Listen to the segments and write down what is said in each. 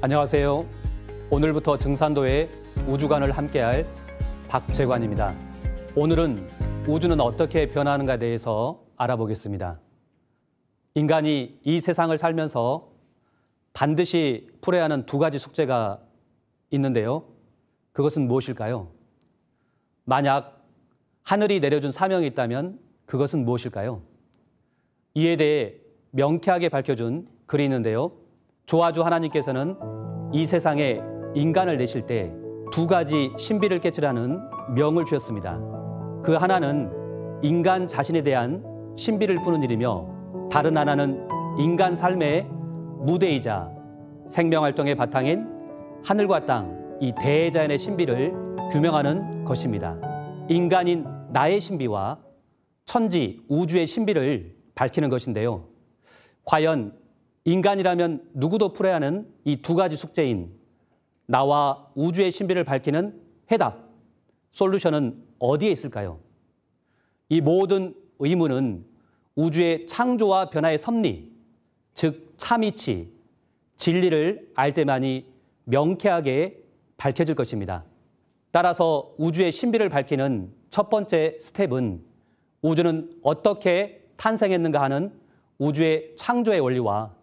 안녕하세요. 오늘부터 증산도의 우주관을 함께할 박재관입니다. 오늘은 우주는 어떻게 변화하는가에 대해서 알아보겠습니다. 인간이 이 세상을 살면서 반드시 풀어야 하는 두 가지 숙제가 있는데요. 그것은 무엇일까요? 만약 하늘이 내려준 사명이 있다면 그것은 무엇일까요? 이에 대해 명쾌하게 밝혀준 글이 있는데요. 조아주 하나님께서는 이 세상에 인간을 내실 때 두 가지 신비를 깨치라는 명을 주셨습니다. 그 하나는 인간 자신에 대한 신비를 푸는 일이며, 다른 하나는 인간 삶의 무대이자 생명활동의 바탕인 하늘과 땅, 이 대자연의 신비를 규명하는 것입니다. 인간인 나의 신비와 천지, 우주의 신비를 밝히는 것인데요. 과연 인간이라면 누구도 풀어야 하는 이 두 가지 숙제인 나와 우주의 신비를 밝히는 해답, 솔루션은 어디에 있을까요? 이 모든 의문은 우주의 창조와 변화의 섭리, 즉 참이치, 진리를 알 때만이 명쾌하게 밝혀질 것입니다. 따라서 우주의 신비를 밝히는 첫 번째 스텝은 우주는 어떻게 탄생했는가 하는 우주의 창조의 원리와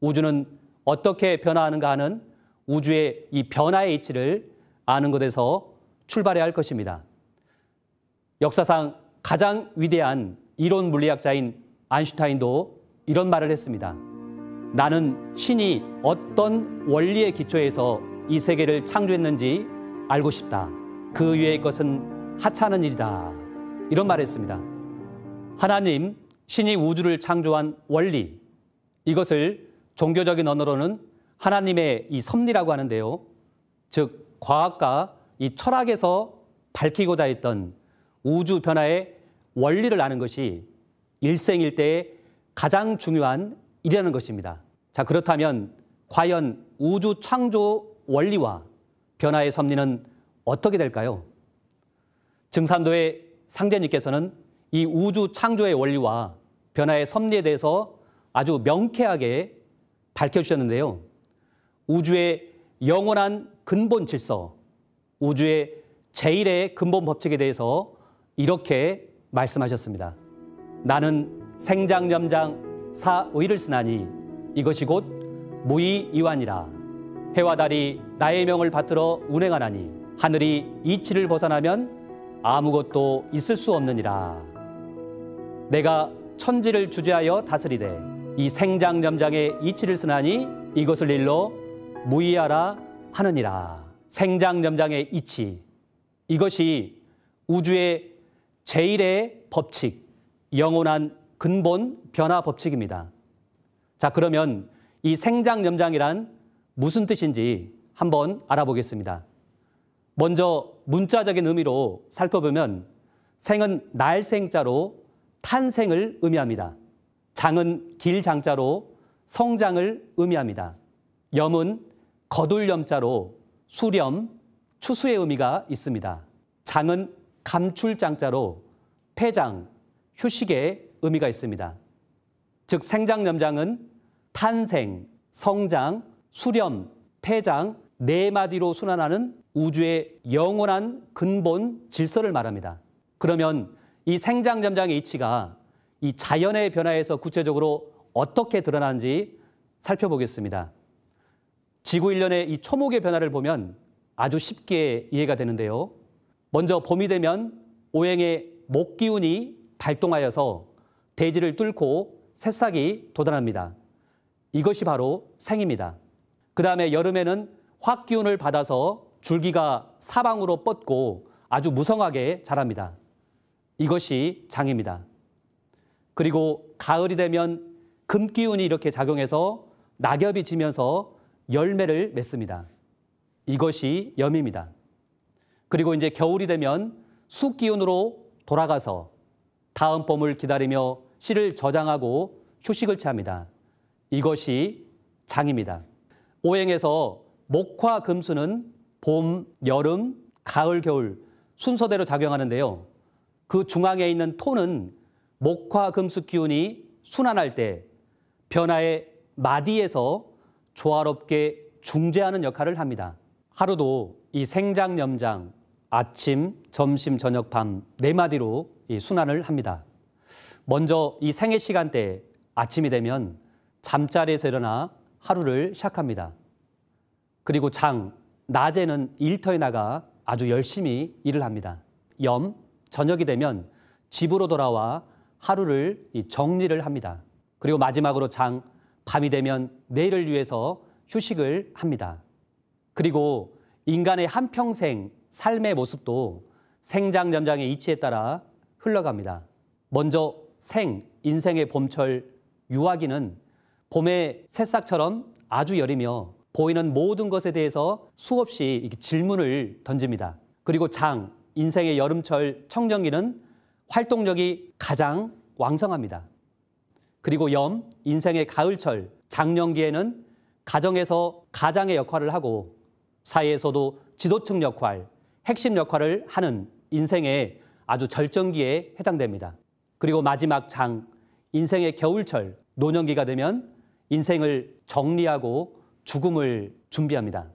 우주는 어떻게 변화하는가 하는 우주의 이 변화의 이치를 아는 것에서 출발해야 할 것입니다. 역사상 가장 위대한 이론 물리학자인 아인슈타인도 이런 말을 했습니다. 나는 신이 어떤 원리의 기초에서 이 세계를 창조했는지 알고 싶다. 그 위의 것은 하찮은 일이다. 이런 말을 했습니다. 하나님, 신이 우주를 창조한 원리, 이것을 종교적인 언어로는 하나님의 이 섭리라고 하는데요. 즉 과학과 이 철학에서 밝히고자 했던 우주 변화의 원리를 아는 것이 일생일대의 가장 중요한 일이라는 것입니다. 자, 그렇다면 과연 우주 창조 원리와 변화의 섭리는 어떻게 될까요? 증산도의 상제님께서는 이 우주 창조의 원리와 변화의 섭리에 대해서 아주 명쾌하게 밝혀주셨는데요. 우주의 영원한 근본 질서, 우주의 제1의 근본 법칙에 대해서 이렇게 말씀하셨습니다. 나는 생장염장 사의를 쓰나니 이것이 곧 무의이완이라. 해와 달이 나의 명을 받들어 운행하나니 하늘이 이치를 벗어나면 아무것도 있을 수 없느니라. 내가 천지를 주재하여 다스리되 이 생장염장의 이치를 쓰나니 이것을 일러 무의하라 하느니라. 생장염장의 이치, 이것이 우주의 제1의 법칙, 영원한 근본 변화 법칙입니다. 자, 그러면 이 생장염장이란 무슨 뜻인지 한번 알아보겠습니다. 먼저 문자적인 의미로 살펴보면 생은 날생자로 탄생을 의미합니다. 장은 길장자로 성장을 의미합니다. 염은 거둘염자로 수렴, 추수의 의미가 있습니다. 장은 감출장자로 폐장, 휴식의 의미가 있습니다. 즉 생장염장은 탄생, 성장, 수렴, 폐장 네 마디로 순환하는 우주의 영원한 근본 질서를 말합니다. 그러면 이 생장염장의 이치가 이 자연의 변화에서 구체적으로 어떻게 드러나는지 살펴보겠습니다. 지구 일련의 이 초목의 변화를 보면 아주 쉽게 이해가 되는데요. 먼저 봄이 되면 오행의 목기운이 발동하여서 대지를 뚫고 새싹이 돋아납니다. 이것이 바로 생입니다. 그 다음에 여름에는 화기운을 받아서 줄기가 사방으로 뻗고 아주 무성하게 자랍니다. 이것이 장입니다. 그리고 가을이 되면 금기운이 이렇게 작용해서 낙엽이 지면서 열매를 맺습니다. 이것이 염입니다. 그리고 이제 겨울이 되면 숫기운으로 돌아가서 다음 봄을 기다리며 씨를 저장하고 휴식을 취합니다. 이것이 장입니다. 오행에서 목화 금수는 봄, 여름, 가을, 겨울 순서대로 작용하는데요. 그 중앙에 있는 토는 목화 금수 기운이 순환할 때 변화의 마디에서 조화롭게 중재하는 역할을 합니다. 하루도 이 생장, 염장, 아침, 점심, 저녁, 밤 4마디로 이 순환을 합니다. 먼저 이 생애 시간대 아침이 되면 잠자리에서 일어나 하루를 시작합니다. 그리고 장, 낮에는 일터에 나가 아주 열심히 일을 합니다. 염, 저녁이 되면 집으로 돌아와 하루를 정리를 합니다. 그리고 마지막으로 장, 밤이 되면 내일을 위해서 휴식을 합니다. 그리고 인간의 한평생 삶의 모습도 생장, 염장의 이치에 따라 흘러갑니다. 먼저 인생의 봄철 유아기는 봄의 새싹처럼 아주 여리며 보이는 모든 것에 대해서 수없이 질문을 던집니다. 그리고 장, 인생의 여름철 청정기는 활동력이 가장 왕성합니다. 그리고 염, 인생의 가을철 장년기에는 가정에서 가장의 역할을 하고 사회에서도 지도층 역할, 핵심 역할을 하는 인생의 아주 절정기에 해당됩니다. 그리고 마지막 장, 인생의 겨울철 노년기가 되면 인생을 정리하고 죽음을 준비합니다.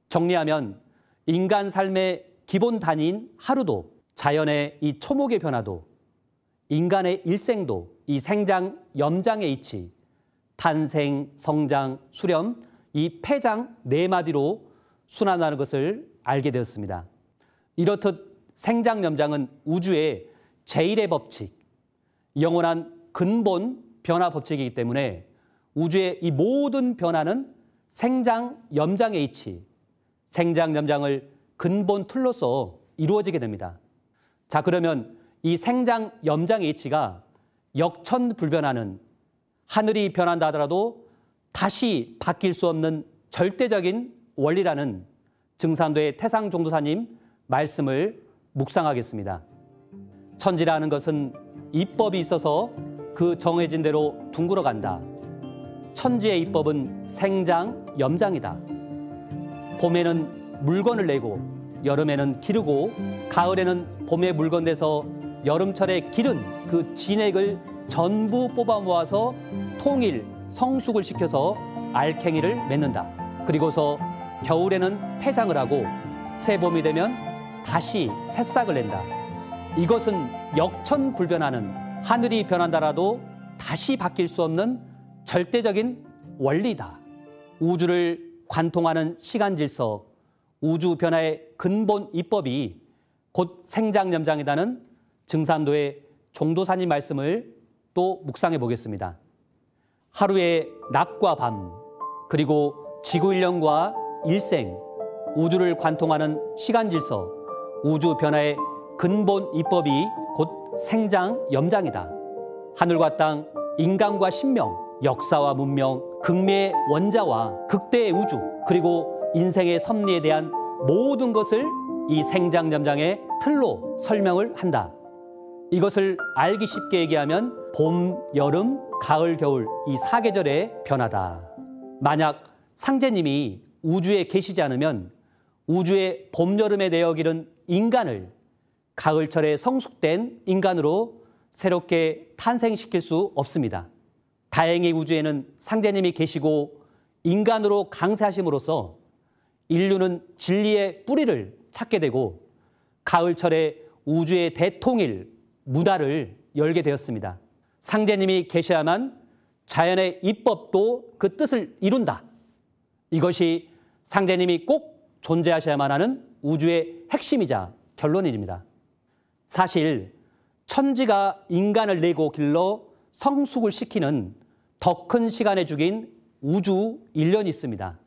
정리하면 인간 삶의 기본 단위인 하루도, 자연의 이 초목의 변화도, 인간의 일생도 이 생장, 염장의 이치, 탄생, 성장, 수렴, 이 폐장 4마디로 순환하는 것을 알게 되었습니다. 이렇듯 생장, 염장은 우주의 제1의 법칙, 영원한 근본 변화 법칙이기 때문에 우주의 이 모든 변화는 생장, 염장의 이치, 생장, 염장을 근본 틀로서 이루어지게 됩니다. 자, 그러면 이 생장, 염장의 이치가 역천불변하는, 하늘이 변한다 하더라도 다시 바뀔 수 없는 절대적인 원리라는 증산도의 태상종도사님 말씀을 묵상하겠습니다. 천지라는 것은 이법이 있어서 그 정해진 대로 둥글어 간다. 천지의 이법은 생장, 염장이다. 봄에는 물건을 내고 여름에는 기르고 가을에는 봄에 물건 내서 여름철에 기른 그 진액을 전부 뽑아 모아서 통일, 성숙을 시켜서 알갱이를 맺는다. 그리고서 겨울에는 폐장을 하고 새봄이 되면 다시 새싹을 낸다. 이것은 역천불변하는, 하늘이 변한다라도 다시 바뀔 수 없는 절대적인 원리다. 우주를 관통하는 시간 질서, 우주 변화의 근본 이법이 곧 생장, 염장이다는 증산도의 종도사님 말씀을 또 묵상해 보겠습니다. 하루의 낮과 밤, 그리고 지구 일령과 일생, 우주를 관통하는 시간 질서, 우주 변화의 근본 이법이 곧 생장, 염장이다. 하늘과 땅, 인간과 신명, 역사와 문명, 극매의 원자와 극대의 우주, 그리고 인생의 섭리에 대한 모든 것을 이 생장, 염장의 틀로 설명을 한다. 이것을 알기 쉽게 얘기하면 봄, 여름, 가을, 겨울 이 4계절의 변화다. 만약 상제님이 우주에 계시지 않으면 우주의 봄, 여름의 내역일은 인간을 가을철에 성숙된 인간으로 새롭게 탄생시킬 수 없습니다. 다행히 우주에는 상제님이 계시고 인간으로 강세하심으로써 인류는 진리의 뿌리를 찾게 되고 가을철에 우주의 대통일, 무다를 열게 되었습니다. 상제님이 계셔야만 자연의 이법도 그 뜻을 이룬다. 이것이 상제님이 꼭 존재하셔야만 하는 우주의 핵심이자 결론입니다. 사실 천지가 인간을 내고 길러 성숙을 시키는 더 큰 시간의 주기인 우주 일련이 있습니다.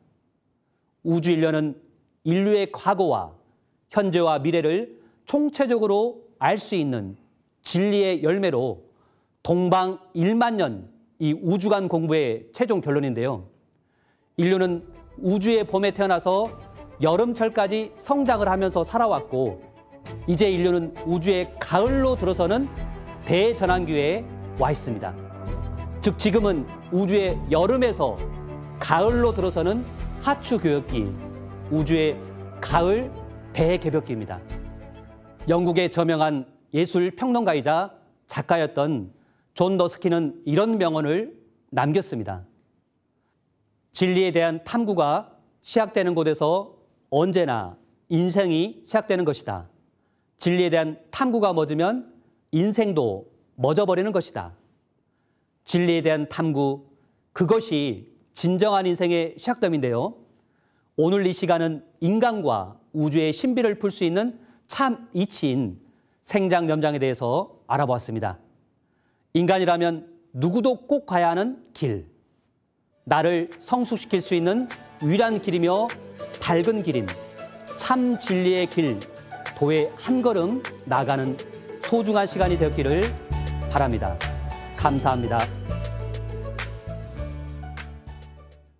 우주 일련은 인류의 과거와 현재와 미래를 총체적으로 알 수 있는 진리의 열매로 동방 1만 년 이 우주관 공부의 최종 결론인데요. 인류는 우주의 봄에 태어나서 여름철까지 성장을 하면서 살아왔고 이제 인류는 우주의 가을로 들어서는 대전환기에 와 있습니다. 즉 지금은 우주의 여름에서 가을로 들어서는 하추교역기, 우주의 가을 대개벽기입니다. 영국의 저명한 예술 평론가이자 작가였던 존 러스킨은 이런 명언을 남겼습니다. 진리에 대한 탐구가 시작되는 곳에서 언제나 인생이 시작되는 것이다. 진리에 대한 탐구가 멎으면 인생도 멎어버리는 것이다. 진리에 대한 탐구, 그것이 진정한 인생의 시작점인데요. 오늘 이 시간은 인간과 우주의 신비를 풀 수 있는 참 이치인 생장염장에 대해서 알아보았습니다. 인간이라면 누구도 꼭 가야 하는 길, 나를 성숙시킬 수 있는 유일한 길이며 밝은 길임, 참 진리의 길, 도의 한 걸음 나가는 소중한 시간이 되었기를 바랍니다. 감사합니다.